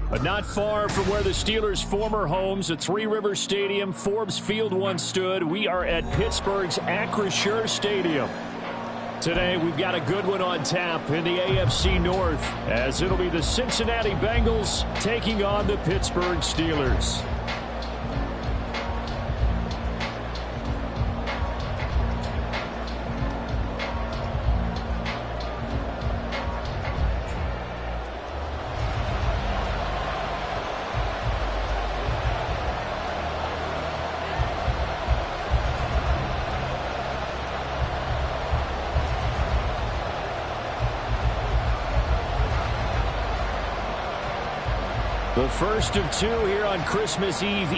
But not far from where the Steelers' former homes at Three Rivers Stadium, Forbes Field once stood, we are at Pittsburgh's Acrisure Stadium. Today, we've got a good one on tap in the AFC North, as it'll be the Cincinnati Bengals taking on the Pittsburgh Steelers. The first of two here on Christmas Eve.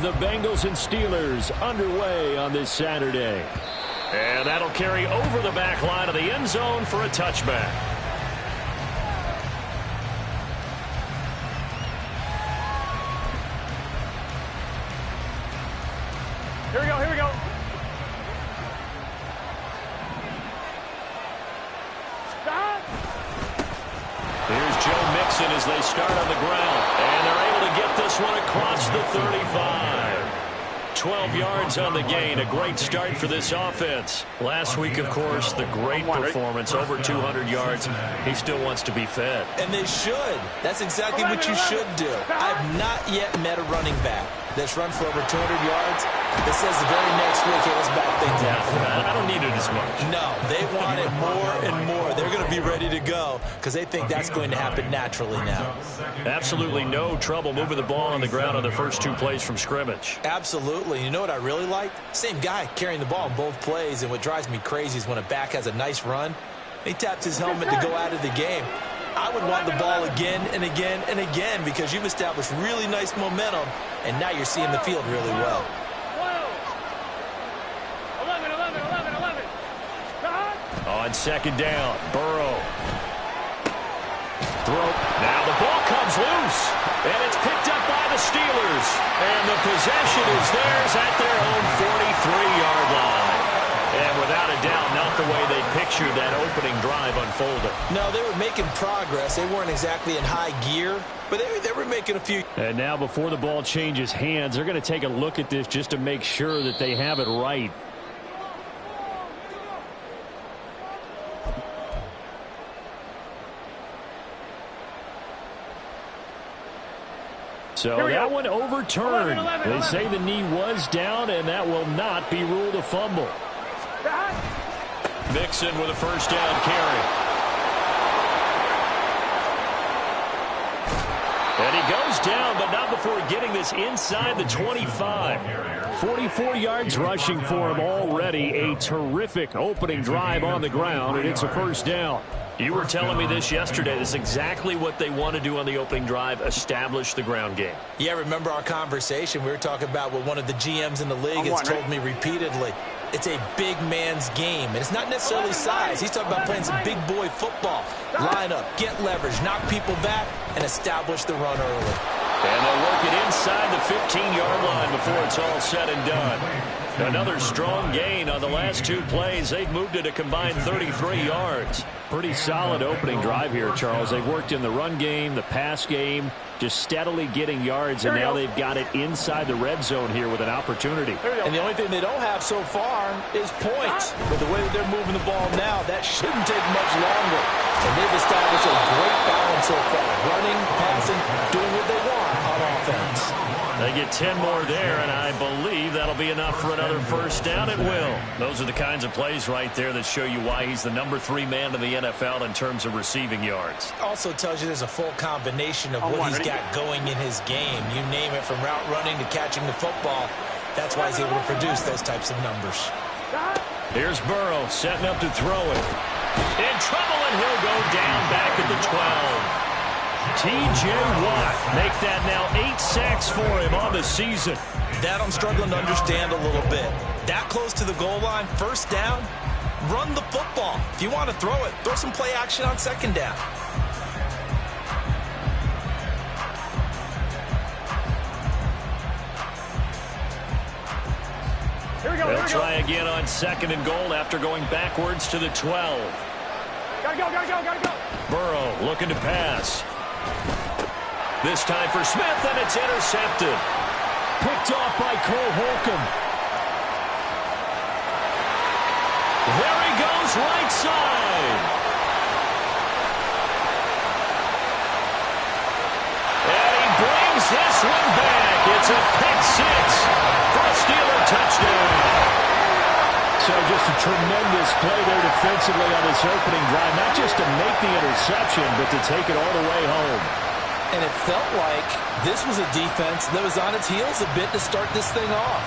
The Bengals and Steelers underway on this Saturday. And that'll carry over the back line of the end zone for a touchback. Here we go, here we go. Stop. Here's Joe Mixon as they start on the ground. And they're able to get this one across the 35. 12 yards on the gain. A great start for this offense. Last week, of course, the great performance, over 200 yards. He still wants to be fed. And they should. That's exactly what you should do. I've not yet met a running back that's run for over 200 yards that says the very next week, hey, let's back things up. I don't need it as much. No, they want it more and more. They're going to be ready to go because they think that's going to happen naturally now. Absolutely no trouble moving the ball on the ground on the first two plays from scrimmage. Absolutely. You know what I really like? Same guy carrying the ball in both plays, and what drives me crazy is when a back has a nice run, he taps his helmet to go out of the game. I would want the ball again and again and again because you've established really nice momentum, and now you're seeing the field really well. 11. On second down, Burrow. Throw. Now the ball comes loose, and it's picked up by the Steelers. And the possession is theirs at their own 43-yard line. And without a doubt, not the way they pictured that opening drive unfolded. No, they were making progress. They weren't exactly in high gear, but they were making a few. And now before the ball changes hands, they're going to take a look at this just to make sure that they have it right. So that one overturned. 11. They say the knee was down, and that will not be ruled a fumble. Mixon with a first down carry. And he goes down, but not before getting this inside the 25. 44 yards rushing for him already. A terrific opening drive on the ground, and it's a first down. You were telling me this yesterday. This is exactly what they want to do on the opening drive, establish the ground game. Yeah, remember our conversation? We were talking about what one of the GMs in the league has told me repeatedly. It's a big man's game, and it's not necessarily size. He's talking about playing some big boy football. Line up, get leverage, knock people back, and establish the run early. And they'll work it inside the 15-yard line before it's all said and done. Another strong gain on the last two plays. They've moved it a combined 33 yards. Pretty solid opening drive here, Charles. They've worked in the run game, the pass game, just steadily getting yards, and now they've got it inside the red zone here with an opportunity. And the only thing they don't have so far is points. But the way that they're moving the ball now, that shouldn't take much longer. And they've established a great balance so far. Running, passing, doing what they want on offense. They get 10 more there, and I believe that'll be enough for another first down. It will. Those are the kinds of plays right there that show you why he's the number 3 man in the NFL in terms of receiving yards. Also tells you there's a full combination of what he's got going in his game. You name it, from route running to catching the football. That's why he's able to produce those types of numbers. Here's Burrow setting up to throw it. In trouble, and he'll go down back at the 12. T.J. Watt make that now 8 sacks for him on the season. That I'm struggling to understand a little bit. That close to the goal line, first down, run the football. If you want to throw it, throw some play action on second down. They'll try again on second and goal after going backwards to the 12. Gotta go. Burrow looking to pass. This time for Smith, and it's intercepted. Picked off by Cole Holcomb. There he goes, right side. And he brings this one back. It's a pick six for a Steeler touchdown. So just a tremendous play there defensively on this opening drive. Not just to make the interception, but to take it all the way home. And it felt like this was a defense that was on its heels a bit to start this thing off.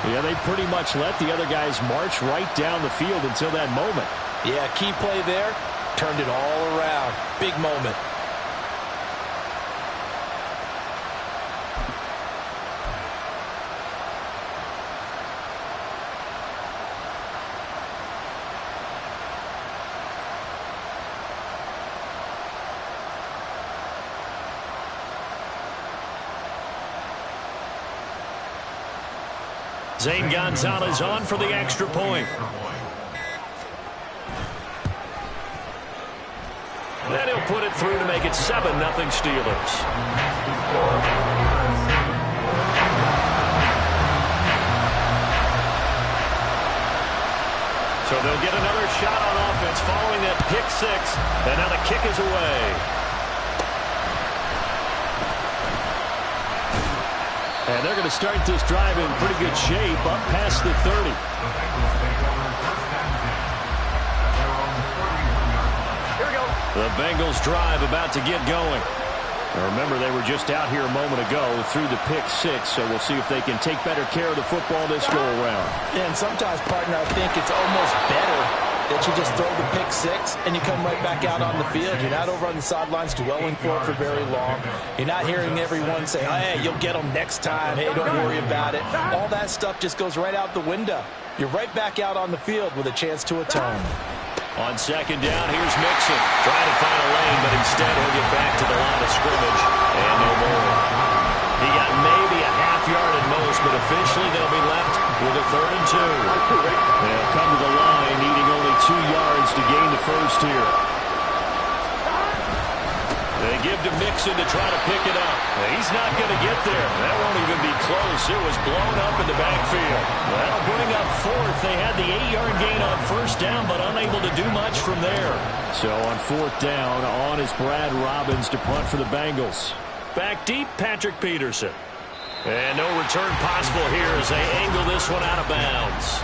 Yeah, they pretty much let the other guys march right down the field until that moment. Yeah, key play there. Turned it all around. Big moment. Zane Gonzalez on for the extra point. Then he'll put it through to make it 7-0 Steelers. So they'll get another shot on offense following that pick six. And now the kick is away. And they're going to start this drive in pretty good shape up past the 30. Here we go. The Bengals drive about to get going. Now remember, they were just out here a moment ago through the pick six, so we'll see if they can take better care of the football this go-around. Yeah, and sometimes, partner, I think it's almost better that you just throw the pick six and you come right back out on the field. You're not over on the sidelines dwelling for it for very long. You're not hearing everyone say, oh, hey, you'll get them next time. Hey, don't worry about it. All that stuff just goes right out the window. You're right back out on the field with a chance to atone. On second down, here's Mixon. Trying to find a lane, but instead he'll get back to the line of scrimmage. And no more. He got maybe a half yard at most, but officially they'll be left with a 3rd and 2. They'll come to the line needing only 2 yards to gain the first here. They give to Mixon to try to pick it up. He's not going to get there. That won't even be close. It was blown up in the backfield. That'll bring up 4th. They had the 8-yard gain on first down, but unable to do much from there. So on 4th down, on is Brad Robbins to punt for the Bengals. Back deep, Patrick Peterson. And no return possible here as they angle this one out of bounds.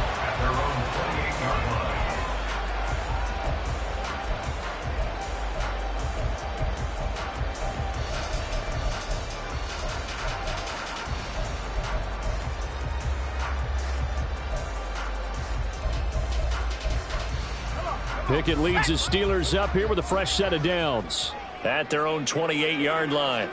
Pickett leads his Steelers up here with a fresh set of downs. At their own 28-yard line.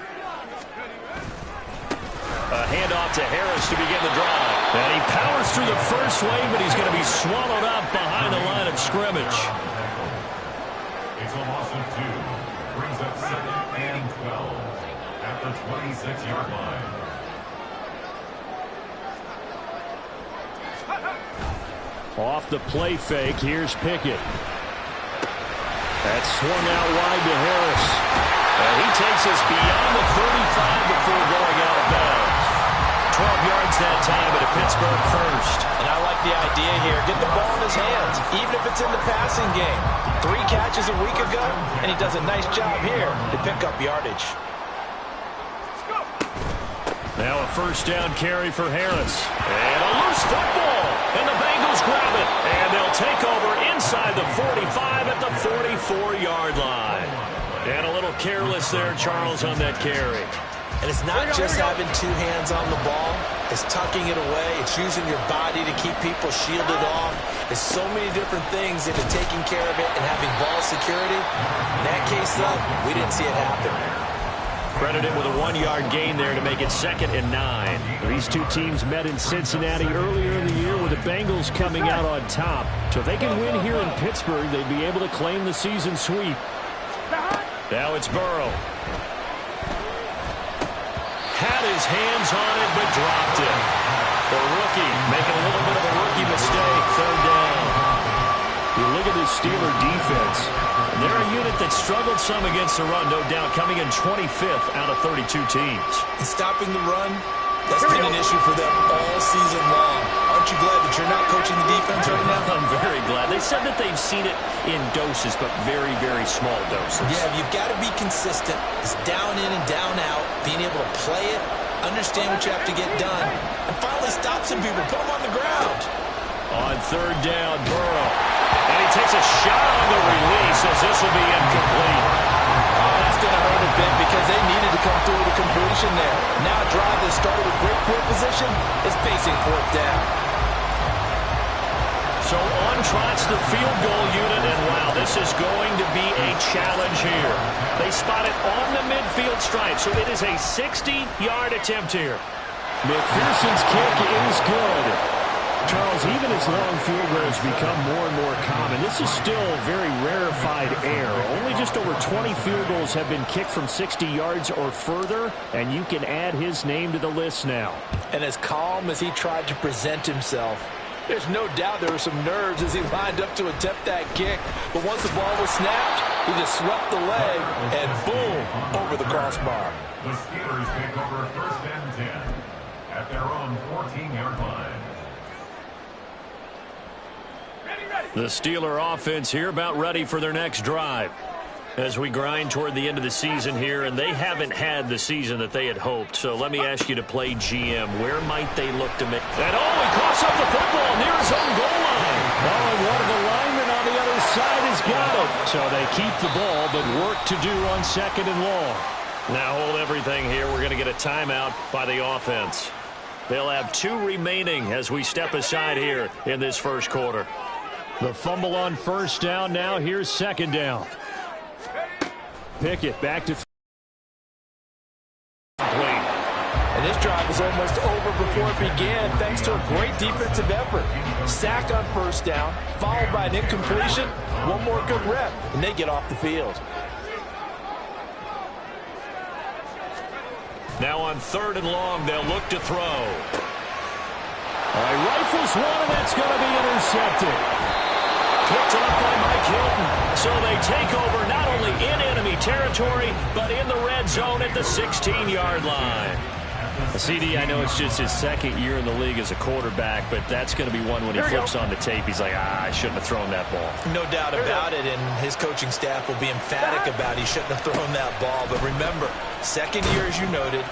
A handoff to Harris to begin the drive. And he powers through the first wave, but he's going to be swallowed up behind the line of scrimmage. It's a loss of 2. Brings up 2nd and 12 at the 26-yard line. Off the play fake, here's Pickett. That's swung out wide to Harris. And he takes us beyond the 35 before going out of bounds. 12 yards that time, but a Pittsburgh first. And I like the idea here. Get the ball in his hands, even if it's in the passing game. 3 catches a week ago, and he does a nice job here to pick up yardage. Now a first down carry for Harris. And a loose football. And the Bengals grab it. And they'll take over inside the 45 at the 44-yard line. And a little careless there, Charles, on that carry. And it's not just having 2 hands on the ball. It's tucking it away. It's using your body to keep people shielded off. There's so many different things into taking care of it and having ball security. In that case, though, we didn't see it happen. Credited with a 1-yard gain there to make it 2nd and 9. These two teams met in Cincinnati earlier in the year with the Bengals coming out on top. So if they can win here in Pittsburgh, they'd be able to claim the season sweep. Now it's Burrow. Had his hands on it, but dropped it. The rookie making a little bit of a rookie mistake. 3rd down. You look at this Steeler defense. And they're a unit that struggled some against the run, no doubt, coming in 25th out of 32 teams. And stopping the run, that's been an issue for them all season long. Aren't you glad that you're not coaching the defense right now? I'm very glad. They said that they've seen it in doses, but very, very small doses. Yeah, you've got to be consistent. It's down in and down out, being able to play it, understand what you have to get done, and finally stop some people, put them on the ground. On third down, Burrow. And he takes a shot on the release as this will be incomplete. Oh, that's going to hurt a bit because they needed to come through with a completion there. Now a drive that started with great field position is facing fourth down. So on trots the field goal unit, and wow, this is going to be a challenge here. They spot it on the midfield stripe, so it is a 60-yard attempt here. McPherson's kick is good. Charles, even as long field goals become more and more common, this is still very rarefied air. Only just over 20 field goals have been kicked from 60 yards or further, and you can add his name to the list now. And as calm as he tried to present himself, there's no doubt there were some nerves as he lined up to attempt that kick. But once the ball was snapped, he just swept the leg and boom, over the crossbar. The Steelers take over first and 10 at their own 14-yard line. The Steeler offense here about ready for their next drive as we grind toward the end of the season here, and they haven't had the season that they had hoped. So let me ask you to play GM. Where might they look to make? And he coughs up the football near his own goal line. Oh, and one of the linemen on the other side has got it. So they keep the ball, but work to do on second and long. Now hold everything here. We're going to get a timeout by the offense. They'll have 2 remaining as we step aside here in this first quarter. The fumble on first down. Now here's second down. Pickett back to complete. And this drive was almost over before it began thanks to a great defensive effort. Sack on first down, followed by an incompletion. One more good rep, and they get off the field. Now on third and long, they'll look to throw. All right, rifles one, and that's going to be intercepted. Picked up by Mike Hilton. So they take over not only in enemy territory, but in the red zone at the 16-yard line. CD, I know it's just his second year in the league as a quarterback, but that's going to be one when he flips on the tape. He's like, I shouldn't have thrown that ball. No doubt about it, and his coaching staff will be emphatic about he shouldn't have thrown that ball. But remember, second year, as you noted,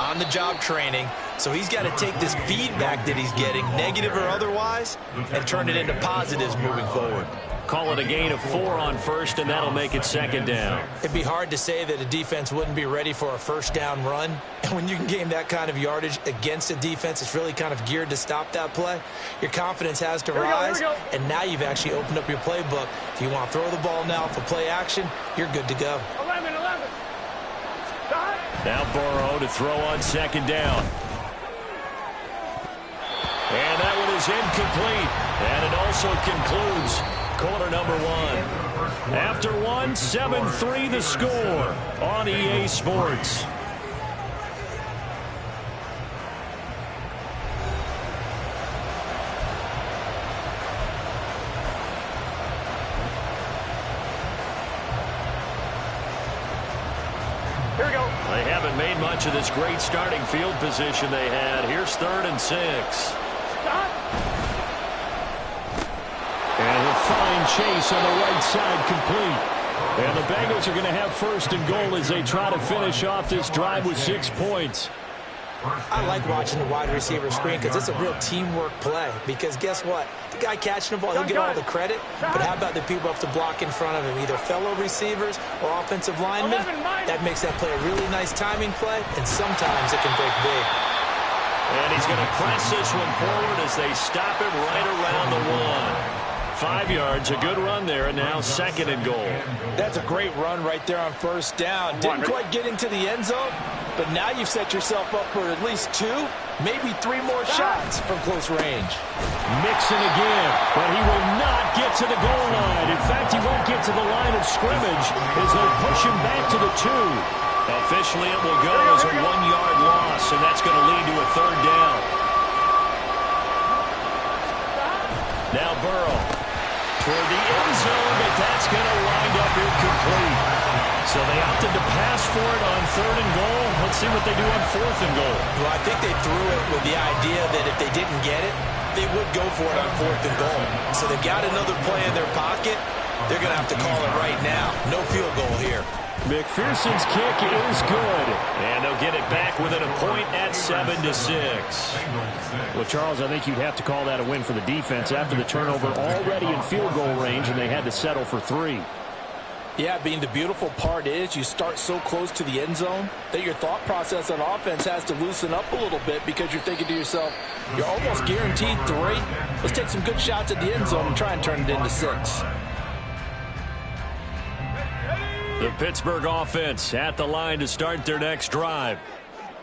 on-the-job training, so he's got to take this feedback that he's getting, negative or otherwise, and turn it into positives moving forward. Call it a gain of 4 on first, and that'll make it second down. It'd be hard to say that a defense wouldn't be ready for a first down run. And when you can gain that kind of yardage against a defense, it's really kind of geared to stop that play. Your confidence has to rise, and now you've actually opened up your playbook. If you want to throw the ball now for play action, you're good to go. 11. Now Burrow to throw on second down. And that one is incomplete. And it also concludes quarter number 1. After one, 7-3 the score on EA Sports. Here we go. They haven't made much of this great starting field position they had. Here's 3rd and 6. Stop. And a fine chase on the right side complete. And the Bengals are going to have first and goal as they try to finish off this drive with 6 points. I like watching the wide receiver screen because it's a real teamwork play. Because guess what? The guy catching the ball, he'll get all the credit. But how about the people up to block in front of him, either fellow receivers or offensive linemen? That makes that play a really nice timing play, and sometimes it can break big. And he's going to press this one forward as they stop him right around the 1. 5 yards, a good run there, and now 2nd and goal. That's a great run right there on first down. Didn't quite get into the end zone, but now you've set yourself up for at least 2, maybe 3 more shots from close range. Mixon again, but he will not get to the goal line. In fact, he won't get to the line of scrimmage as they push him back to the 2. Officially, it will go as a 1-yard loss, and that's going to lead to a 3rd down. Now Burrow. toward the end zone, but that's going to wind up incomplete. So they opted to pass for it on 3rd and goal. Let's see what they do on 4th and goal. Well, I think they threw it with the idea that if they didn't get it, they would go for it on 4th and goal. So they've got another play in their pocket. They're going to have to call it right now. No field goal here. McPherson's kick is good. And they'll get it back within a point at 7-6. Well, Charles, I think you'd have to call that a win for the defense after the turnover already in field goal range, and they had to settle for 3. Yeah, Bean, the beautiful part is you start so close to the end zone that your thought process on offense has to loosen up a little bit because you're thinking to yourself, you're almost guaranteed 3. Let's take some good shots at the end zone and try and turn it into 6. The Pittsburgh offense at the line to start their next drive.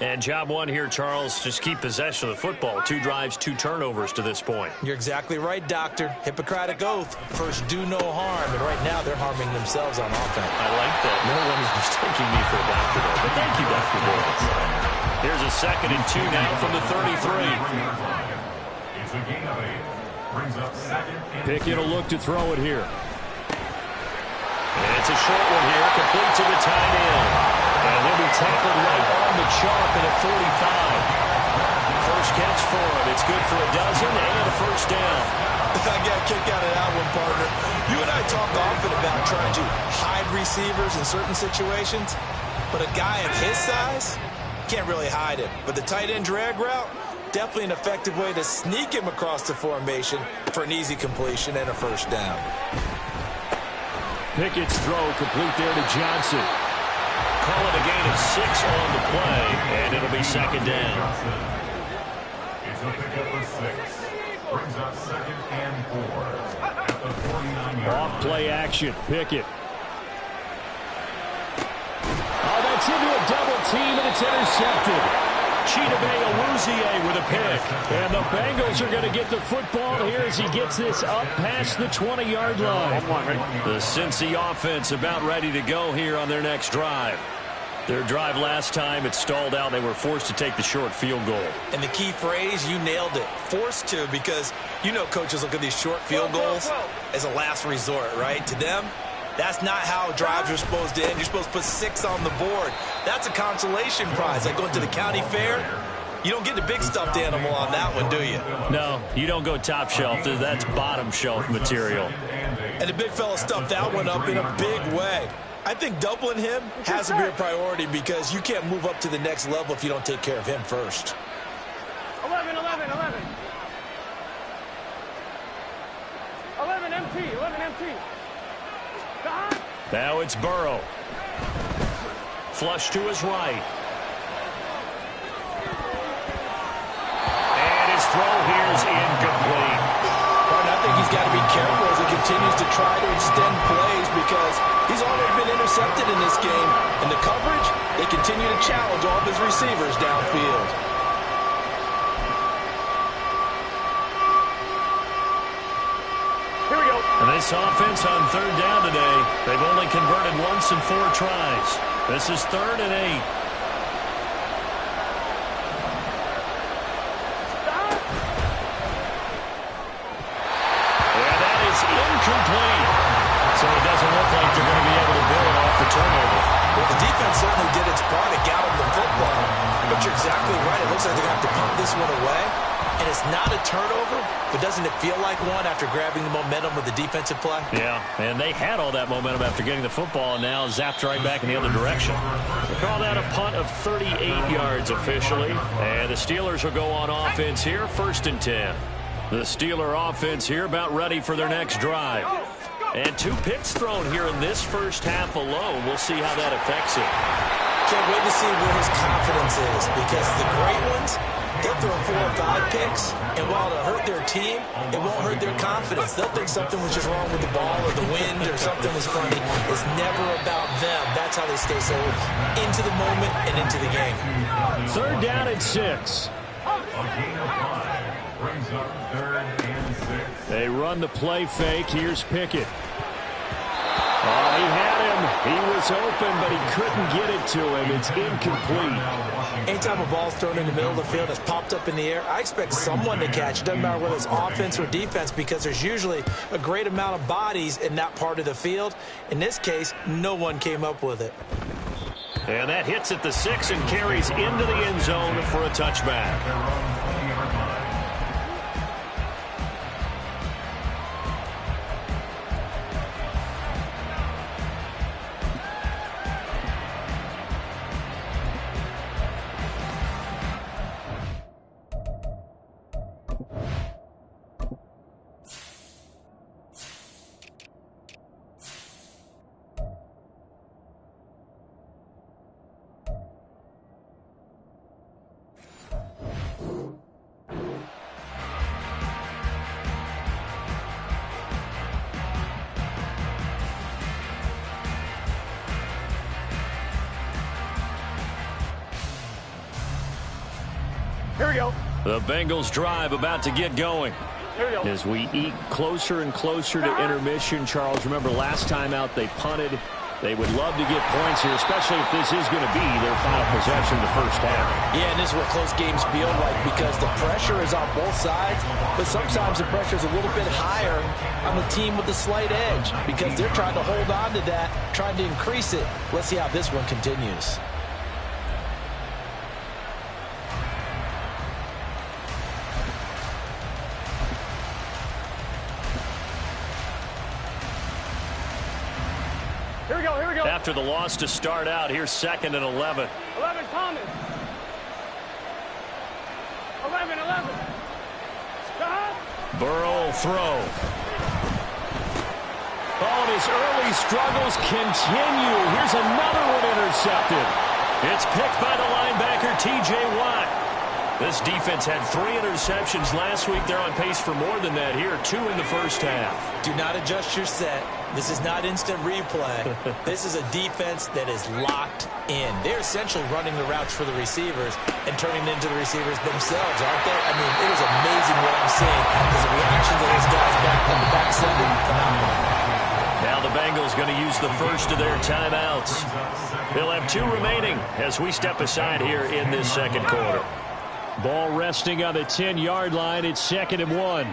And job one here, Charles, just keep possession of the football. 2 drives, 2 turnovers to this point. You're exactly right, Doctor. Hippocratic oath. First, do no harm. And right now, they're harming themselves on offense. I like that. No one is mistaking me for a doctor, though. But thank you, Dr. Boyd. Here's a 2nd and 2 now from the 33. It's a gain of 8. Brings up 2nd and 2. Pickett will look to throw it here. And it's a short one here, complete to the tight end. And he'll be tackled right on the chalk at a 45. First catch for him. It's good for a dozen and a first down. I got a kick out of that one, partner. You and I talk often about trying to hide receivers in certain situations, but a guy of his size can't really hide him. But the tight end drag route, definitely an effective way to sneak him across the formation for an easy completion and a first down. Pickett's throw complete there to Johnson. Call it a gain of 6 on the play, and it'll be 2nd down. It's a pickup of 6. Brings up 2nd and 4 at the 49-yard Off play action. Pickett. Oh, that's into a double team, and it's intercepted. Chidobe Awuzie with a pick. And the Bengals are going to get the football here as he gets this up past the 20-yard line. The Cincy offense about ready to go here on their next drive. Their drive last time, it stalled out. They were forced to take the short field goal. And the key phrase, you nailed it, forced to, because you know coaches look at these short field goals as a last resort, right? To them, that's not how drives are supposed to end. You're supposed to put 6 on the board. That's a consolation prize. Like going to the county fair, you don't get the big stuffed animal on that one, do you? No, you don't go top shelf. That's bottom shelf material. And the big fella stuffed that one up in a big way. I think doubling him has to be a priority because you can't move up to the next level if you don't take care of him first. 11, 11, 11. 11 MT, 11 MT. Now it's Burrow. Flush to his right. And his throw here is incomplete. I think he's got to be careful as he continues to try to extend plays because he's already been intercepted in this game. And the coverage, they continue to challenge all of his receivers downfield. Here we go. And this offense on 3rd down today, they've only converted once in 4 tries. This is 3rd and 8. And that is incomplete. So it doesn't look like they're going to be able to build off the turnover. Well, the defense certainly did its part to gallop the football. But you're exactly right. It looks like they're going to have to punt this one away. And it's not a turnover, but doesn't it feel like one after grabbing the momentum with the defensive play? Yeah, and they had all that momentum after getting the football and now zapped right back in the other direction. We call that a punt of 38 yards officially. And the Steelers will go on offense here, 1st and 10. The Steeler offense here about ready for their next drive. And 2 picks thrown here in this first half alone. We'll see how that affects it. Can't wait to see where his confidence is because the great ones, they'll throw 4 or 5 picks, and while it'll hurt their team, it won't hurt their confidence. They'll think something was just wrong with the ball or the wind or something was funny. It's never about them. That's how they stay so into the moment and into the game. 3rd down and 6. A gain of 5. Brings up 3rd and 6. They run the play fake. Here's Pickett. Oh, he had him. He was open, but he couldn't get it to him. It's incomplete. Anytime a ball's thrown in the middle of the field that's popped up in the air, I expect someone to catch it. Doesn't matter whether it's offense or defense, because there's usually a great amount of bodies in that part of the field. In this case, no one came up with it. And that hits at the 6 and carries into the end zone for a touchback. Here we go. The Bengals drive about to get going. Here we go. As we eat closer and closer to intermission, Charles, remember last time out they punted. They would love to get points here, especially if this is going to be their final possession of the first half. Yeah, and this is what close games feel like, because the pressure is on both sides, but sometimes the pressure is a little bit higher on the team with the slight edge, because they're trying to hold on to that, trying to increase it. Let's see how this one continues. Here we go, here we go. After the loss to start out, here's 2nd and 11. 11, Thomas. 11. Burrow throw. Oh, and his early struggles continue. Here's another one intercepted. It's picked by the linebacker, T.J. Watt. This defense had 3 interceptions last week. They're on pace for more than that here, 2 in the first half. Do not adjust your set. This is not instant replay. This is a defense that is locked in. They're essentially running the routes for the receivers and turning it into the receivers themselves, aren't they? I mean, it is amazing what I'm seeing, because the reactions of those guys back in the back 7, phenomenal. Now the Bengals going to use the first of their timeouts. They'll have 2 remaining as we step aside here in this second quarter. Ball resting on the 10-yard line. It's 2nd and 1.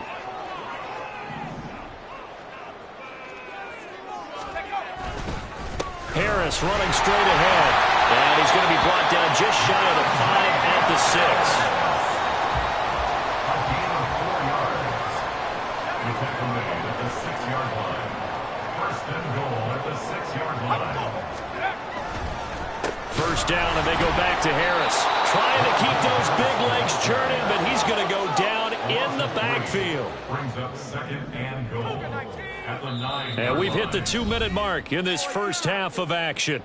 Harris running straight ahead. And he's going to be brought down just shy of the 5 at the 6. A gain of 4 yards. The tackle made at the 6-yard line. 1st and goal at the 6-yard line. First down, and they go back to Harris. Trying to keep those big legs churning, but he's going to go down in the backfield. Brings up 2nd and goal at the 9-yard line. And we've hit the 2-minute mark in this first half of action.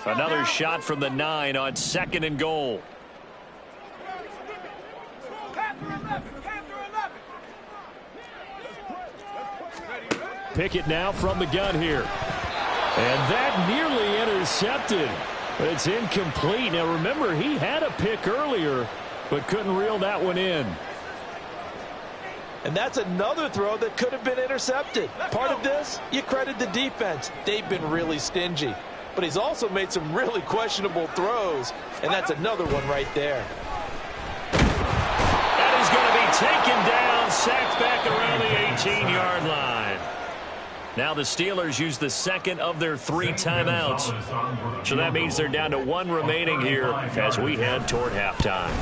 Another shot from the 9 on 2nd and goal. Pickett now from the gun here. And that nearly intercepted. But it's incomplete. Now remember, he had a pick earlier, but couldn't reel that one in. And that's another throw that could have been intercepted. Part of this, you credit the defense. They've been really stingy. But he's also made some really questionable throws. And that's another one right there. That is going to be taken down, sacked back around the 18-yard line. Now the Steelers use the 2nd of their 3 timeouts. So that means they're down to 1 remaining here as we head toward halftime.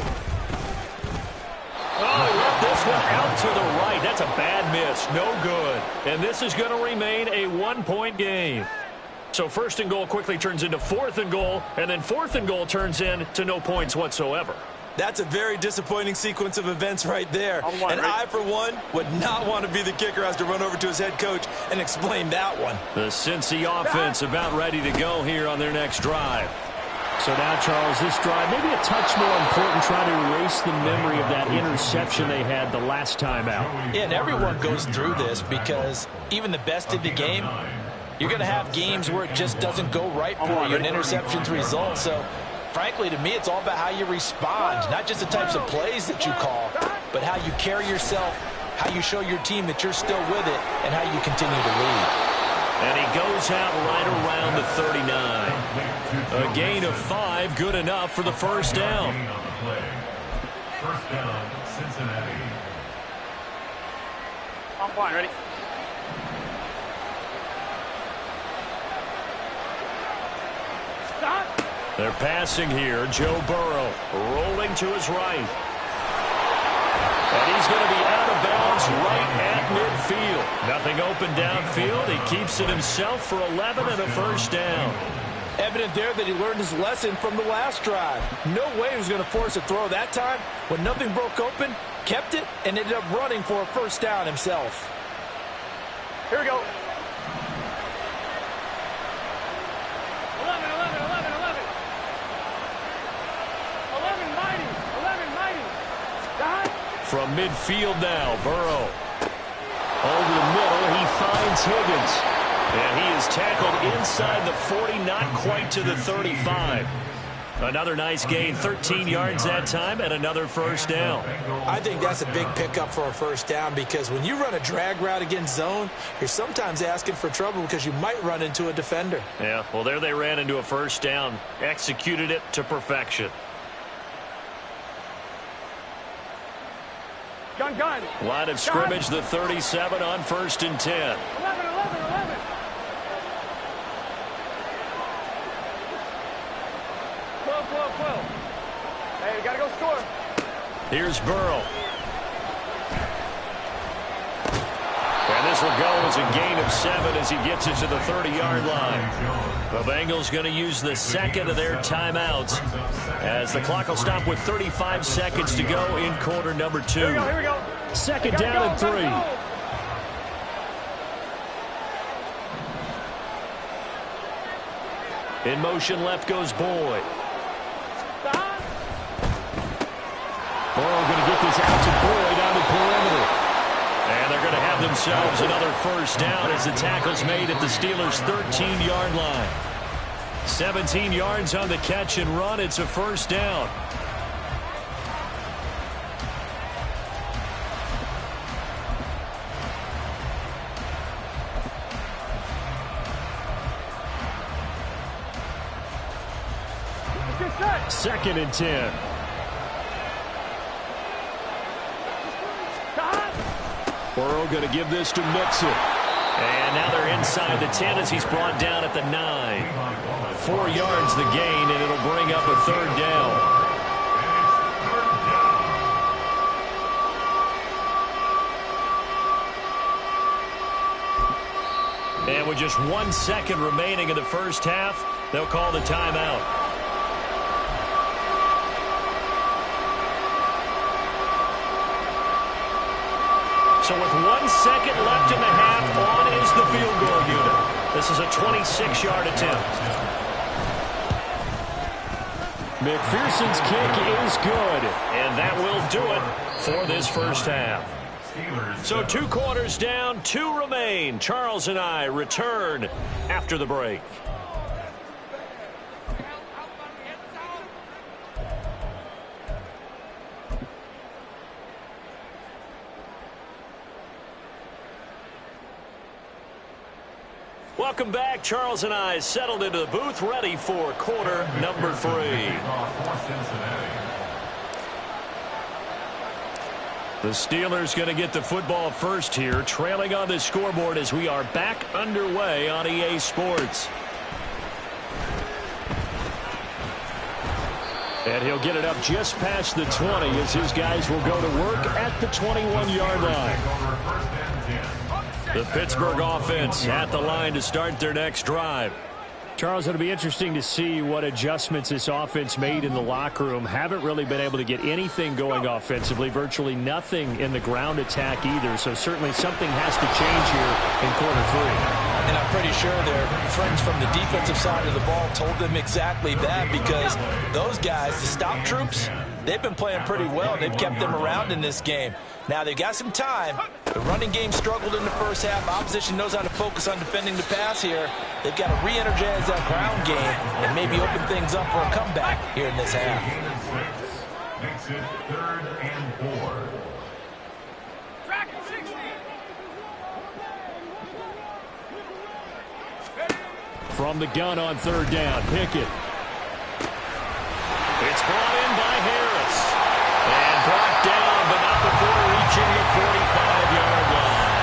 Oh, he left this one out to the right. That's a bad miss. No good. And this is going to remain a 1-point game. So 1st and goal quickly turns into 4th and goal, and then 4th and goal turns into no points whatsoever. That's a very disappointing sequence of events right there. And I, for one, would not want to be the kicker who has to run over to his head coach and explain that one. The Cincy offense about ready to go here on their next drive. So now, Charles, this drive maybe a touch more important, trying to erase the memory of that interception they had the last time out. Yeah, and everyone goes through this, because even the best in the game, You're going to have games where it just doesn't go right for you, and interceptions result. So, frankly, to me, it's all about how you respond, not just the types of plays that you call, but how you carry yourself, how you show your team that you're still with it, and how you continue to lead. And he goes out right around the 39. A gain of 5, good enough for the first down. First down, Cincinnati. I'm fine. Ready? Stop. They're passing here. Joe Burrow rolling to his right. And he's going to be out of bounds right at midfield. Nothing open downfield. He keeps it himself for 11 and a first down. Evident there that he learned his lesson from the last drive. No way he was going to force a throw that time. When nothing broke open, kept it, and ended up running for a first down himself. Here we go. 11, 11, 11, 11. 11 mighty. 11 mighty. Stop. From midfield now, Burrow. Over the middle, he finds Higgins. And he is tackled inside the 40, not quite to the 35. Another nice gain, 13 yards that time, and another first down. I think that's a big pickup for a first down, because when you run a drag route against zone, you're sometimes asking for trouble because you might run into a defender. Yeah, well, there they ran into a first down, executed it to perfection. Gun. Line of scrimmage, the 37 on 1st and 10. 11, 11, 11. Hey, we gotta go score. Here's Burrow. And this will go as a gain of 7 as he gets it to the 30-yard line. The Bengals going to use the second of their timeouts as the clock will stop with 35 seconds to go in quarter number 2. Here we go. Second down and 3. In motion left goes Boyd. Stop. Burrow going to get this out to Boyd on the perimeter. And they're going to have themselves another first down as the tackle's made at the Steelers' 13-yard line. 17 yards on the catch and run. It's a first down. Second and 10. Burrow going to give this to Mixon. And now they're inside the 10 as he's brought down at the 9. 4 yards the gain, and it'll bring up a third down. And with just 1 second remaining in the first half, they'll call the timeout. So with 1 second left in the half, on is the field goal unit. This is a 26-yard attempt. McPherson's kick is good, and that will do it for this first half. So 2 quarters down, 2 remain. Charles and I return after the break. Welcome back. Charles and I settled into the booth, ready for quarter number 3. The Steelers going to get the football first here, trailing on the scoreboard as we are back underway on EA Sports. And he'll get it up just past the 20 as his guys will go to work at the 21-yard line. The Pittsburgh offense at the line to start their next drive. Charles, it'll be interesting to see what adjustments this offense made in the locker room. Haven't really been able to get anything going offensively, virtually nothing in the ground attack either. So certainly something has to change here in quarter 3. And I'm pretty sure their friends from the defensive side of the ball told them exactly that, because those guys, the stop troops, they've been playing pretty well. They've kept them around in this game. Now, they've got some time. The running game struggled in the first half. Opposition knows how to focus on defending the pass here. They've got to re-energize that ground game and maybe open things up for a comeback here in this half. Makes it 3rd and 4. Track at 60. From the gun on 3rd down, Pickett. It's brought in by Harris. And brought down, but not before reaching the 45-yard line.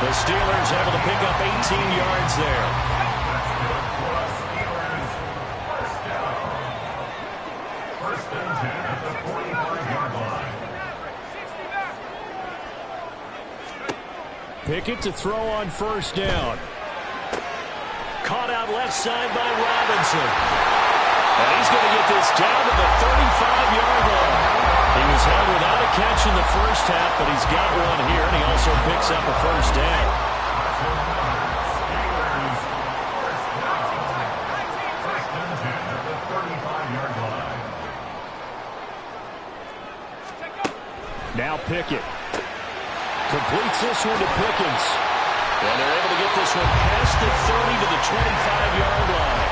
The Steelers able to pick up 18 yards there. First and 10 at the 45-yard line. Pickett to throw on 1st down. Caught out left side by Robinson. And he's going to get this down to the 35-yard line. He was held without a catch in the first half, but he's got one here, and he also picks up a 1st down. First and 10 at the 35-yard line. Now Pickett. Completes this one to Pickens. And they're able to get this one past the 30 to the 25-yard line.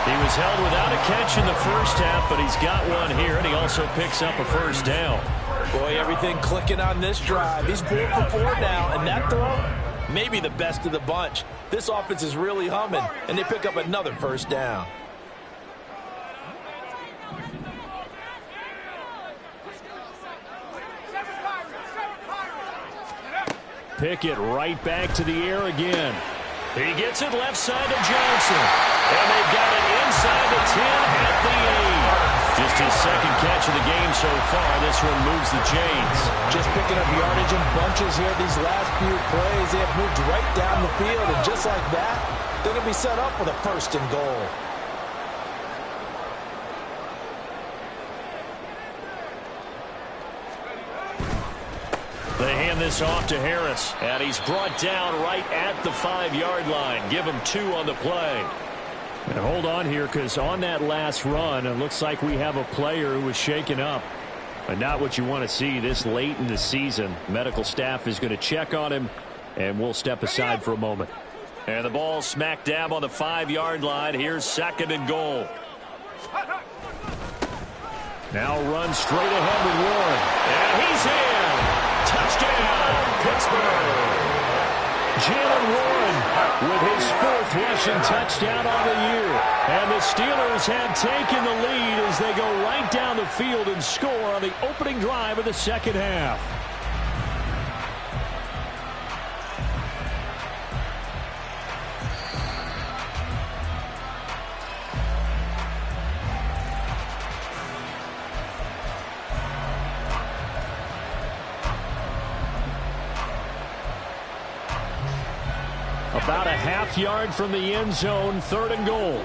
He was held without a catch in the first half, but he's got one here, and he also picks up a 1st down. Boy, everything clicking on this drive. He's 4 for 4 now, and that throw, maybe the best of the bunch. This offense is really humming, and they pick up another 1st down. Pickett right back to the air again. He gets it left side to Johnson. And they've got it inside the 10 at the 8. Just his 2nd catch of the game so far. This one moves the chains. Just picking up yardage in bunches here these last few plays. They have moved right down the field, and just like that, they're going to be set up with a 1st and goal. They hand this off to Harris, and he's brought down right at the 5-yard line. Give him 2 on the play. And hold on here, because on that last run, it looks like we have a player who was shaken up. And not what you want to see this late in the season. Medical staff is going to check on him, and we'll step aside for a moment. And the ball smack dab on the 5-yard line. Here's 2nd and goal. Now run straight ahead with Warren. And he's in. Touchdown, Pittsburgh. Jaylen Warren with his 4th rushing touchdown on the year. And the Steelers have taken the lead as they go right down the field and score on the opening drive of the 2nd half. About a half yard from the end zone, 3rd and goal.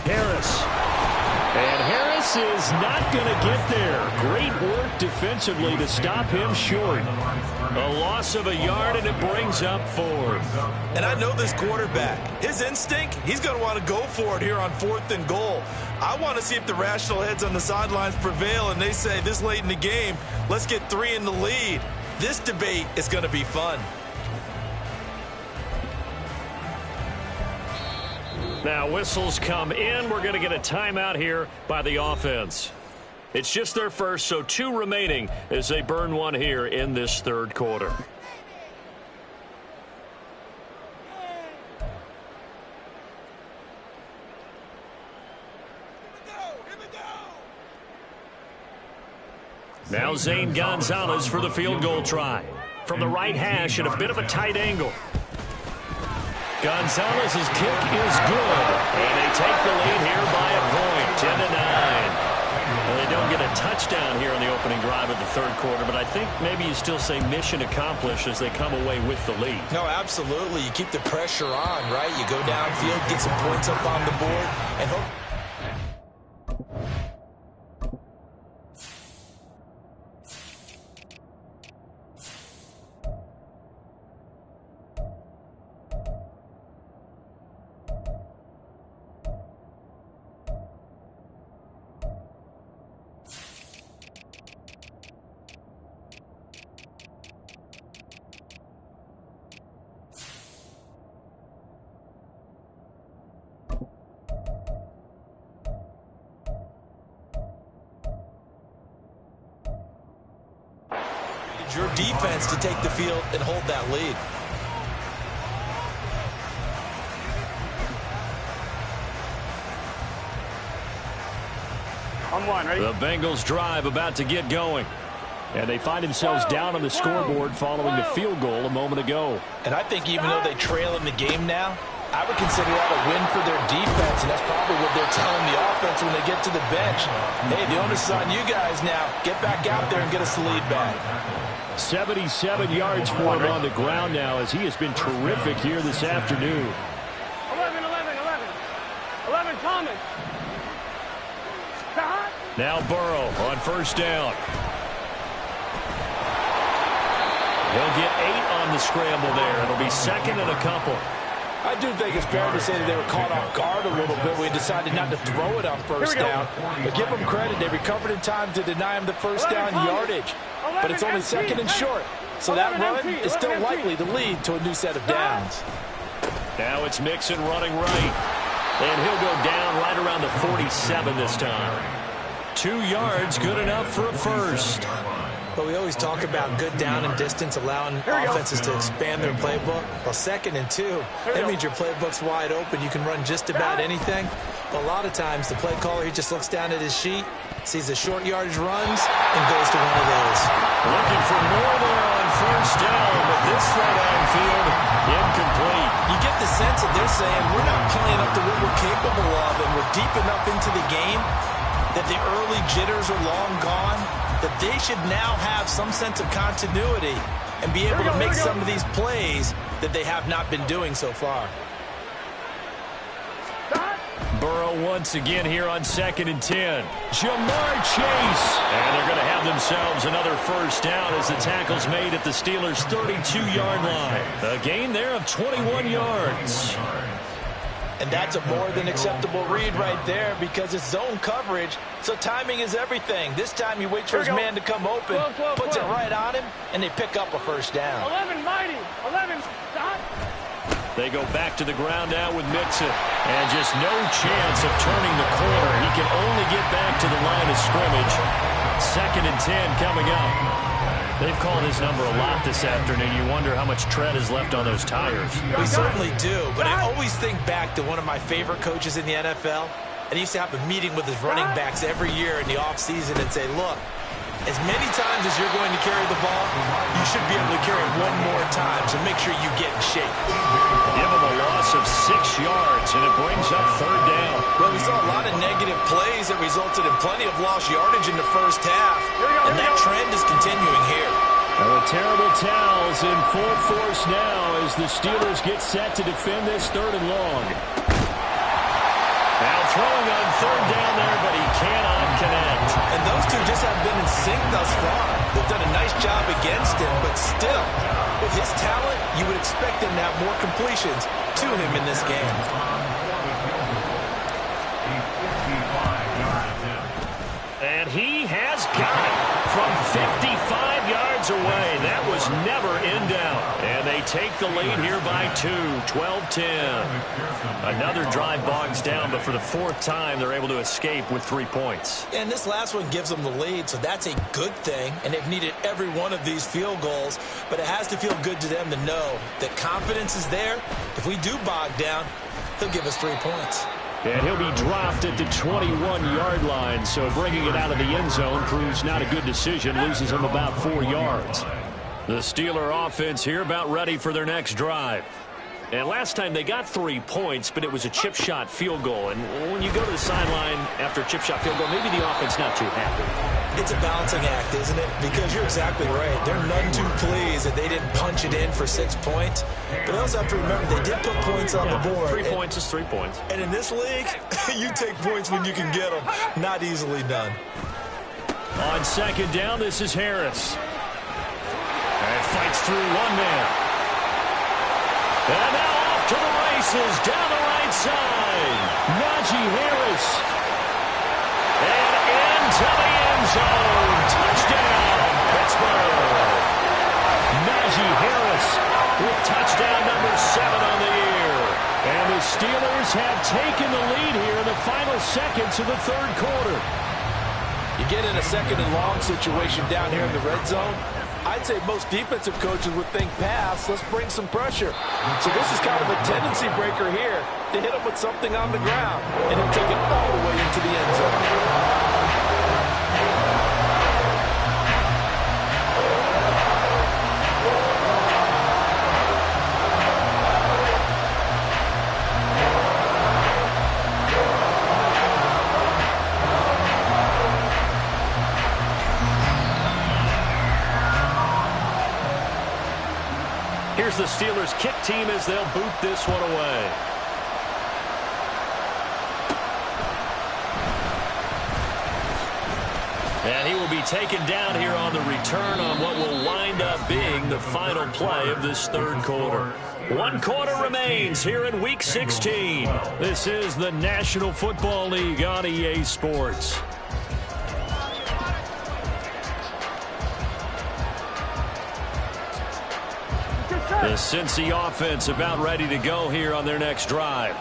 Harris. And Harris is not going to get there. Great work defensively to stop him short. A loss of a yard, and it brings up 4th. And I know this quarterback. His instinct, he's going to want to go for it here on 4th and goal. I want to see if the rational heads on the sidelines prevail, and they say this late in the game, let's get 3 in the lead. This debate is going to be fun. Now whistles come in. We're going to get a timeout here by the offense. It's just their first, so 2 remaining as they burn one here in this 3rd quarter. Now Zane Gonzalez for the field goal try. From the right hash at a bit of a tight angle. Gonzalez's kick is good. And they take the lead here by a point, 10-9. Well, they don't get a touchdown here in the opening drive of the 3rd quarter, but I think maybe you still say mission accomplished as they come away with the lead. No, absolutely. You keep the pressure on, right? You go downfield, get some points up on the board, and hope. allows your defense to take the field and hold that lead. On one, ready? The Bengals drive about to get going. And they find themselves down on the scoreboard following the field goal a moment ago. And I think even though they trail in the game now, I would consider that a win for their defense, and that's probably what they're telling the offense when they get to the bench. Hey, the onus is on you guys now. Get back out there and get us the lead back. 77 yards for him on the ground now as he has been terrific here this afternoon. 11, 11 Thomas. Now Burrow on first down. He'll get 8 on the scramble there. It'll be second and a couple. I do think it's fair to say that they were caught off guard a little bit when we decided not to throw it on first down. But give them credit. They recovered in time to deny him the first down yardage. But it's only second and short. So that run is still likely to lead to a new set of downs. Now it's Mixon running right. And he'll go down right around the 47 this time. 2 yards, good enough for a first. But we always talk about good down and distance, allowing offenses to expand their playbook. Well, 2nd and 2, that means your playbook's wide open. You can run just about anything. But a lot of times, the play caller, he just looks down at his sheet, sees the short yardage runs, and goes to one of those. Looking for more there on first down, but this throw downfield, incomplete. You get the sense that they're saying, we're not playing up to what we're capable of, and we're deep enough into the game that the early jitters are long gone, that they should now have some sense of continuity and be able to make some of these plays that they have not been doing so far. Burrow once again here on 2nd and 10. Jamar Chase. And they're going to have themselves another first down as the tackle's made at the Steelers' 32-yard line. A gain there of 21 yards. And that's a more than acceptable read right there because it's zone coverage, so timing is everything. This time he waits for his man to come open, puts it right on him, and they pick up a first down. 11 mighty. 11 stop. They go back to the ground now with Mixon. And just no chance of turning the corner. He can only get back to the line of scrimmage. 2nd and 10 coming up. They've called his number a lot this afternoon. You wonder how much tread is left on those tires. We certainly do, but I always think back to one of my favorite coaches in the NFL, and he used to have a meeting with his running backs every year in the offseason and say, look, as many times as you're going to carry the ball, you should be able to carry it one more time, so make sure you get in shape. Give him a loss of 6 yards, and it brings up 3rd down. Well, we saw a lot of negative plays that resulted in plenty of lost yardage in the first half, and that trend is continuing here. And the terrible towels in full force now as the Steelers get set to defend this 3rd and long. Now throwing on 3rd down there, but he cannot connect. And those two just have been in sync thus far. They've done a nice job against him, but still, with his talent, you would expect him to have more completions to him in this game. And he has got it from 55 yards away. That was never in doubt. And they take the lead here by 2, 12-10. Another drive bogs down, but for the 4th time, they're able to escape with 3 points. And this last one gives them the lead, so that's a good thing. And they've needed every one of these field goals, but it has to feel good to them to know that confidence is there. If we do bog down, they'll give us 3 points. And he'll be dropped at the 21-yard line, so bringing it out of the end zone proves not a good decision, loses him about 4 yards. The Steeler offense here about ready for their next drive. And last time they got 3 points, but it was a chip shot field goal. And when you go to the sideline after a chip shot field goal, maybe the offense not too happy. It's a balancing act, isn't it? Because you're exactly right. They're none too pleased that they didn't punch it in for 6 points. But also have to remember they did put points on the board. 3 points is 3 points. And in this league, you take points when you can get them. Not easily done. On 2nd down, this is Harris. And fights through one man. And now off to the races down the right side. Najee Harris. And into the end zone. Touchdown, Pittsburgh. Najee Harris with touchdown number 7 on the year. And the Steelers have taken the lead here in the final seconds of the 3rd quarter. You get in a 2nd and long situation down here in the red zone, I'd say most defensive coaches would think pass, let's bring some pressure. So this is kind of a tendency breaker here to hit him with something on the ground, and he'll take it all the way into the end zone. Here's the Steelers' kick team as they'll boot this one away. And he will be taken down here on the return on what will wind up being the final play of this third quarter. 1 quarter remains here in Week 16. This is the National Football League on EA Sports. The Cincy offense about ready to go here on their next drive.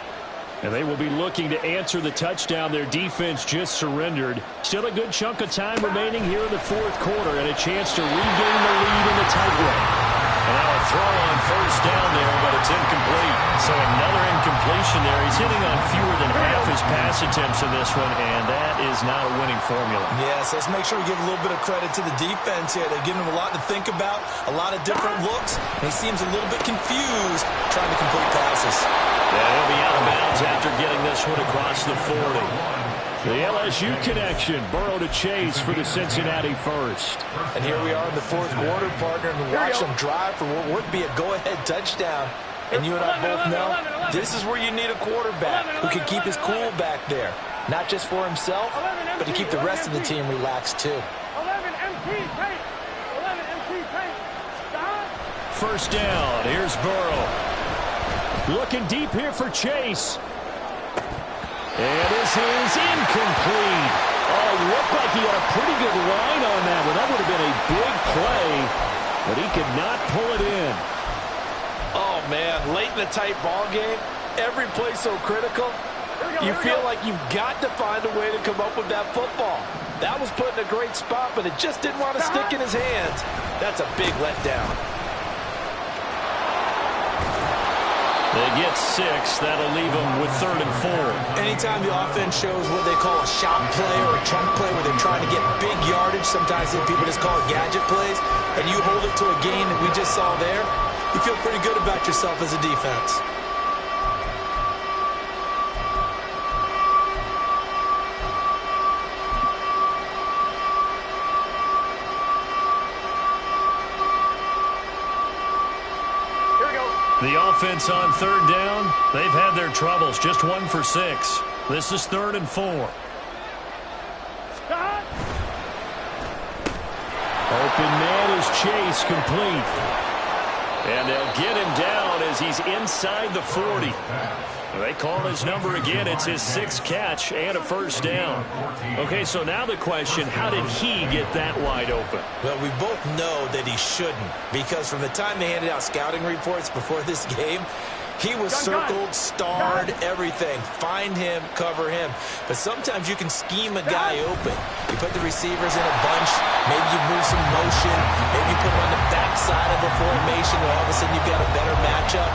And they will be looking to answer the touchdown their defense just surrendered. Still a good chunk of time remaining here in the fourth quarter and a chance to regain the lead in the tightrope. And now a throw on first down there, but it's incomplete. So another incompletion there. He's hitting on fewer than half his pass attempts in this one, and that is not a winning formula. Yes, let's make sure we give a little bit of credit to the defense here. They're giving him a lot to think about, a lot of different looks, and he seems a little bit confused trying to complete passes. Yeah, he'll be out of bounds after getting this one across the 40. The LSU connection, Burrow to Chase for the Cincinnati first. And here we are in the fourth quarter, partner, and watch them drive for what would be a go-ahead touchdown. And you and I both know this is where you need a quarterback who can keep his cool back there. Not just for himself, but to keep the rest of the team relaxed too. 11 MT tape. 11 MT tape. First down, here's Burrow. Looking deep here for Chase. And this is incomplete. Oh, it looked like he had a pretty good line on that one. That would have been a big play, but he could not pull it in. Oh, man, late in a tight ball game, every play so critical. You feel like you've got to find a way to come up with that football. That was put in a great spot, but it just didn't want to stick in his hands. That's a big letdown. They get 6. That'll leave them with 3rd and 4. Anytime the offense shows what they call a shot play or a trunk play where they're trying to get big yardage, sometimes people just call it gadget plays, and you hold it to a gain that we just saw there, you feel pretty good about yourself as a defense. The offense on 3rd down, they've had their troubles. Just 1 for 6. This is 3rd and 4. Open man is Chase, complete. And they'll get him down as he's inside the 40. They call his number again. It's his 6th catch and a first down. Okay, so now the question, how did he get that wide open? Well, we both know that he shouldn't, because from the time they handed out scouting reports before this game, he was circled, starred, everything. Find him, cover him. But sometimes you can scheme a guy open. You put the receivers in a bunch. Maybe you move some motion. Maybe you put him on the backside of a formation, and all of a sudden you've got a better matchup.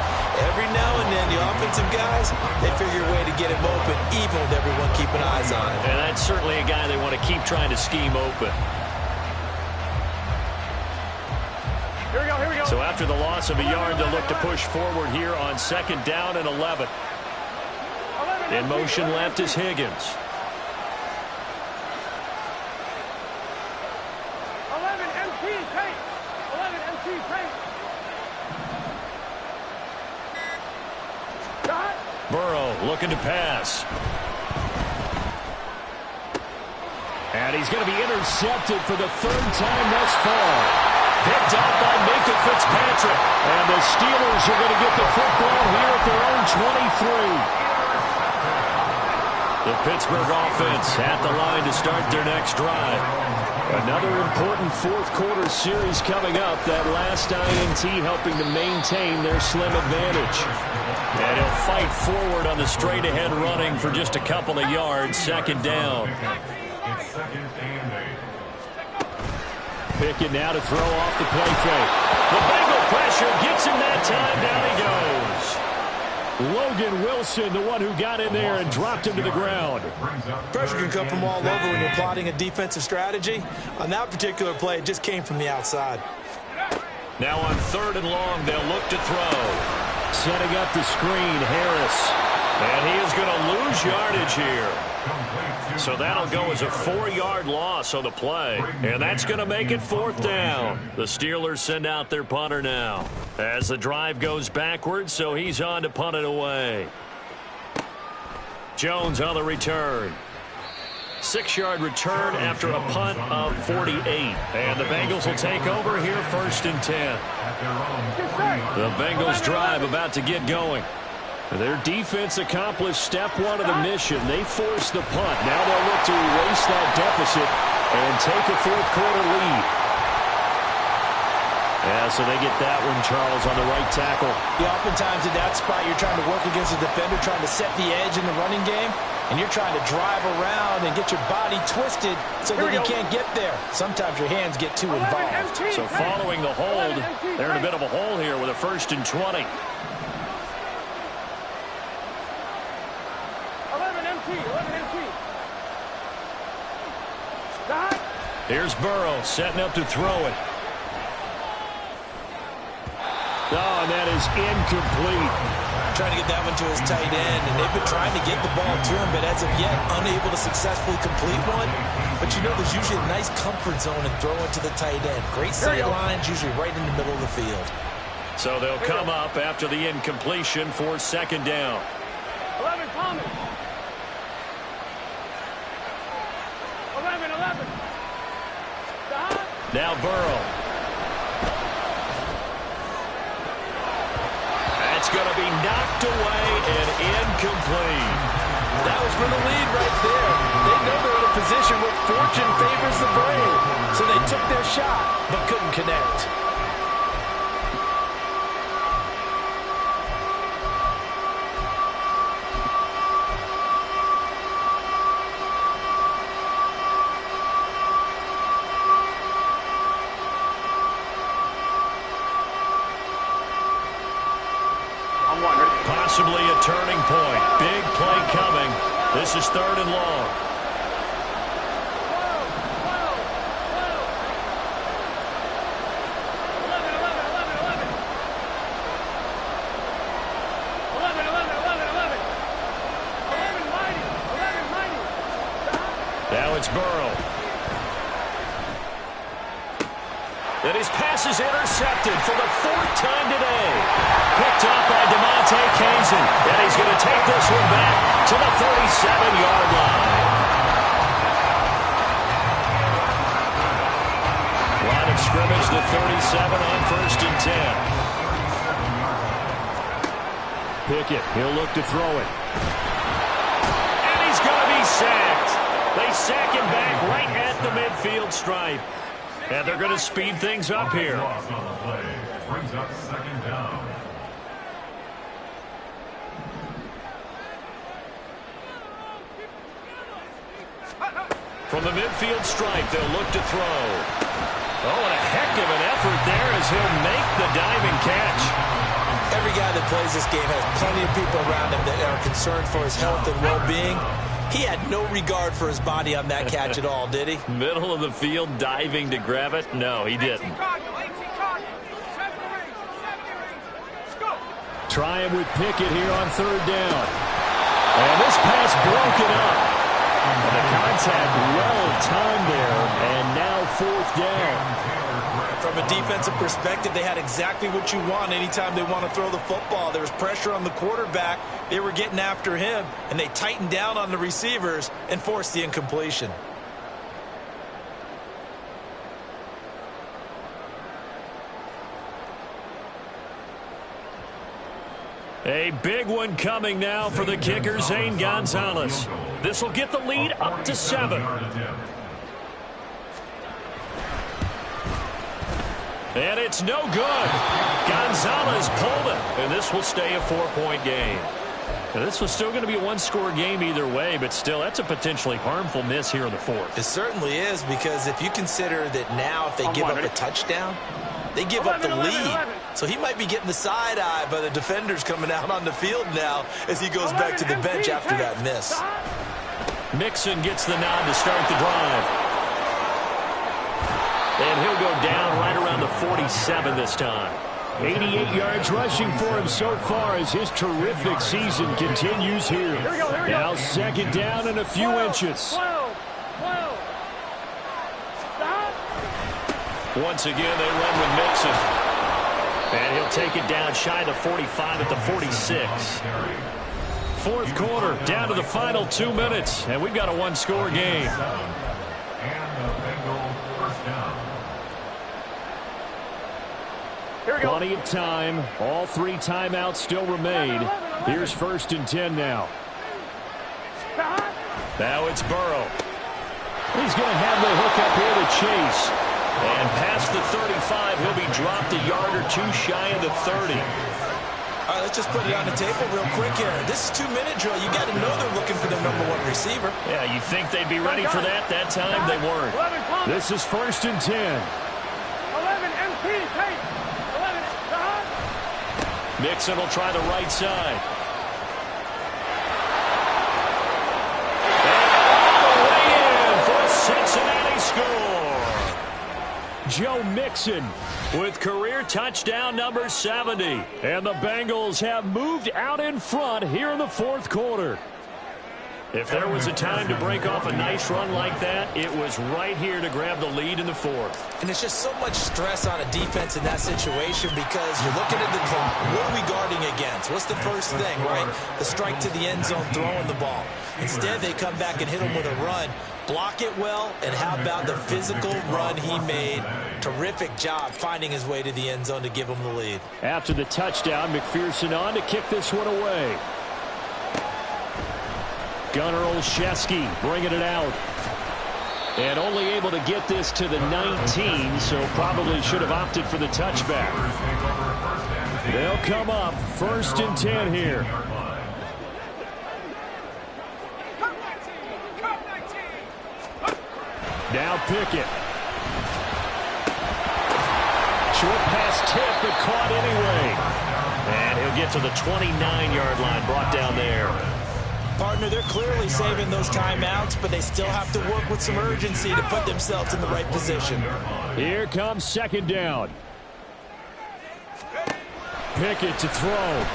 Every now and then, the offensive guys, they figure a way to get him open, even with everyone keeping eyes on him. And that's certainly a guy they want to keep trying to scheme open. Here we go. So after the loss of a yard, they'll look to push forward here on 2nd down and 11. In motion left is Higgins. 11 MT tape. 11 MT tape. Burrow looking to pass. And he's going to be intercepted for the 3rd time thus far. Picked up by Minkah Fitzpatrick. And the Steelers are going to get the football here at their own 23. The Pittsburgh offense at the line to start their next drive. Another important fourth quarter series coming up. That last INT helping to maintain their slim advantage. And he'll fight forward on the straight-ahead running for just a couple of yards. 2nd down. Pickett now to throw off the play fake. The Bengal pressure gets him that time. Down he goes. Logan Wilson, the one who got in there and dropped him to the ground. Pressure can come from all over when you're plotting a defensive strategy. On that particular play, it just came from the outside. Now on 3rd and long, they'll look to throw. Setting up the screen, Harris. And he is going to lose yardage here. So that'll go as a 4-yard loss on the play. And that's going to make it 4th down. The Steelers send out their punter now. As the drive goes backwards, so he's on to punt it away. Jones on the return. 6-yard return after a punt of 48. And the Bengals will take over here 1st and 10. The Bengals drive about to get going. Their defense accomplished step 1 of the mission. They forced the punt. Now they'll look to erase that deficit and take a 4th quarter lead. Yeah, so they get that one, Charles, on the right tackle. Yeah, oftentimes in that spot, you're trying to work against a defender, trying to set the edge in the running game, and you're trying to drive around and get your body twisted so that you can't get there. Sometimes your hands get too involved. So following the hold, they're in a bit of a hole here with a 1st and 20. 11 MT. Here's Burrow setting up to throw it. Oh, and that is incomplete. Trying to get that one to his tight end, and they've been trying to get the ball to him, but as of yet, unable to successfully complete one. But you know, there's usually a nice comfort zone in throwing to the tight end. Great sight lines, usually right in the middle of the field. So they'll come up after the incompletion for 2nd down. 11 Thomas. 11. Now Burrow. That's going to be knocked away and incomplete. That was for the lead right there. They know they're in a position where fortune favors the brave. So they took their shot, but couldn't connect. Possibly a turning point. Big play coming. This is 3rd and long. Now it's Burrow. And his pass is intercepted for the 4th time today. Picked up by DeMonte Kazin. And he's going to take this one back to the 37-yard line. Line of scrimmage, the 37 on 1st and 10. Pickett, he'll look to throw it. And he's going to be sacked. They sack him back right at the midfield stripe. And they're going to speed things up here. Loss on the play brings up 2nd down. From the midfield stripe, they'll look to throw. Oh, and a heck of an effort there as he'll make the diving catch. Every guy that plays this game has plenty of people around him that are concerned for his health and well-being. He had no regard for his body on that catch at all, did he? Middle of the field, diving to grab it? No, he didn't. Try him with Pickett here on 3rd down. And this pass broken up. And the contact well-timed there, and now 4th down. From a defensive perspective, they had exactly what you want anytime they want to throw the football. There was pressure on the quarterback. They were getting after him, and they tightened down on the receivers and forced the incompletion. A big one coming now for the kicker, Zane Gonzalez. This will get the lead up to 7. And it's no good. Gonzalez pulled it, and this will stay a 4-point game. This was still going to be a one-score game either way, but still, that's a potentially harmful miss here in the fourth. It certainly is, because if you consider that now if they give up a touchdown, they give up the lead. So he might be getting the side eye by the defenders coming out on the field now as he goes back to the bench after that miss. Mixon gets the nod to start the drive. And he'll go down right around the 47 this time. 88 yards rushing for him so far as his terrific season continues here. Now second down and a few inches. Once again, they run with Mixon. And he'll take it down shy of the 45 at the 46. Fourth quarter, down to the final 2 minutes, and we've got a one-score game. Plenty of time. All 3 timeouts still remain. Here's 1st and 10 now. Now it's Burrow. He's going to have the hook up here to Chase. And past the 35, he'll be dropped a yard or 2 shy of the 30. All right, let's just put it on the table real quick here. This is 2-minute drill. You got to know they're looking for their #1 receiver. Yeah, you think they'd be ready for that? That time they weren't. This is 1st and 10. 11 MP tape. 11 stop. Mixon will try the right side. And all the way in for a Cincinnati score. Joe Mixon with career touchdown number 70. And the Bengals have moved out in front here in the 4th quarter. If there was a time to break off a nice run like that, it was right here to grab the lead in the 4th. And it's just so much stress on a defense in that situation, because you're looking at the clock. What are we guarding against? What's the first thing, right? The strike to the end zone, throwing the ball. Instead, they come back and hit him with a run. Block it well, and how about the physical run he made? Terrific job finding his way to the end zone to give him the lead. After the touchdown, McPherson on to kick this one away. Gunnar Olszewski bringing it out. And only able to get this to the 19, so probably should have opted for the touchback. They'll come up 1st and 10 here. Now Pickett. Short pass tip, but caught anyway. And he'll get to the 29-yard line, brought down there. Partner, they're clearly saving those timeouts, but they still have to work with some urgency to put themselves in the right position. Here comes 2nd down. Pickett to throw.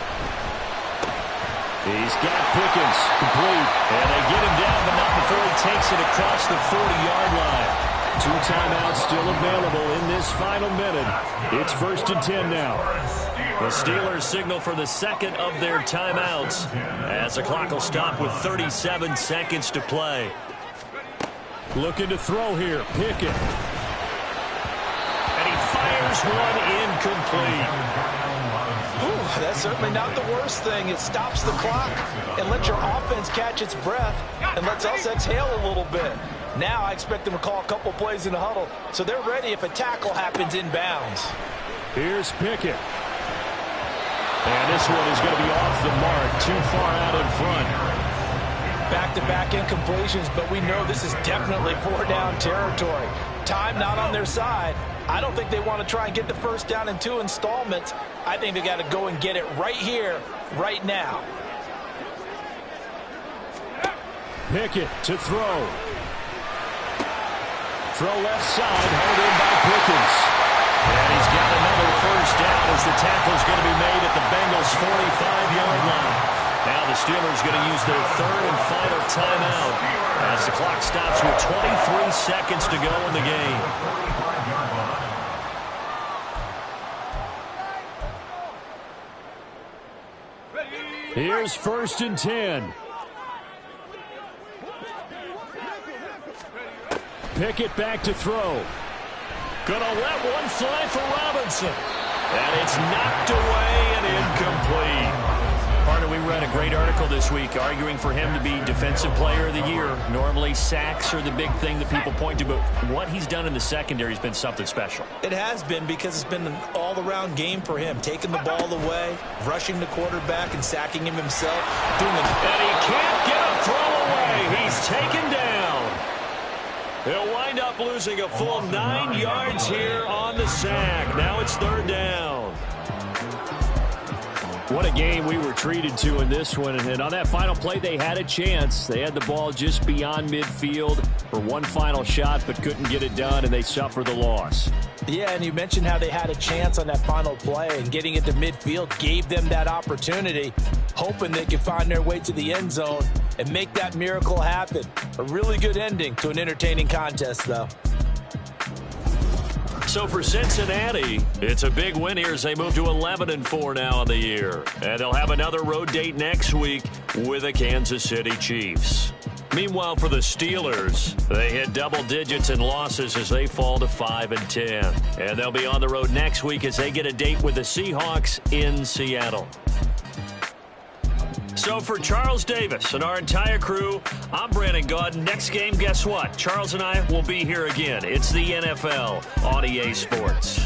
He's got Pickens complete. And they get him down, but not before he takes it across the 40-yard line. 2 timeouts still available in this final minute. It's 1st and 10 now. The Steelers signal for the second of their timeouts as the clock will stop with 37 seconds to play. Looking to throw here, Pickett. And he fires one incomplete. Ooh, that's certainly not the worst thing. It stops the clock and lets your offense catch its breath and lets us exhale a little bit. Now I expect them to call a couple plays in the huddle, so they're ready if a tackle happens inbounds. Here's Pickett. And this one is going to be off the mark, too far out in front. Back-to-back incompletions, but we know this is definitely 4-down territory. Time not on their side. I don't think they want to try and get the first down in 2 installments. I think they got to go and get it right here, right now. Pickett to throw. Throw left side, held in by Pickens. And he's got another first down as the tackle's going to be made at the Bengals' 45-yard line. Now the Steelers going to use their 3rd and final timeout as the clock stops with 23 seconds to go in the game. Here's 1st and 10. Pickett back to throw. Gonna let one fly for Robinson. And it's knocked away and incomplete. Partner, we read a great article this week arguing for him to be Defensive Player of the Year. Normally, sacks are the big thing that people point to, but what he's done in the secondary has been something special. It has been, because it's been an all-around game for him. Taking the ball away, rushing the quarterback, and sacking him himself. And he can't get a throw away. He's taken down. He'll wind up losing a full 9 yards here on the sack. Now it's 3rd down. What a game we were treated to in this one. And on that final play, they had a chance. They had the ball just beyond midfield for one final shot, but couldn't get it done, and they suffer the loss. Yeah, and you mentioned how they had a chance on that final play, and getting it to midfield gave them that opportunity, hoping they could find their way to the end zone and make that miracle happen. A really good ending to an entertaining contest, though. So for Cincinnati, it's a big win here as they move to 11-4 now on the year. And they'll have another road date next week with the Kansas City Chiefs. Meanwhile, for the Steelers, they hit double digits in losses as they fall to 5-10. And they'll be on the road next week as they get a date with the Seahawks in Seattle. So for Charles Davis and our entire crew, I'm Brandon Gaudin. Next game, guess what? Charles and I will be here again. It's the NFL on EA Sports.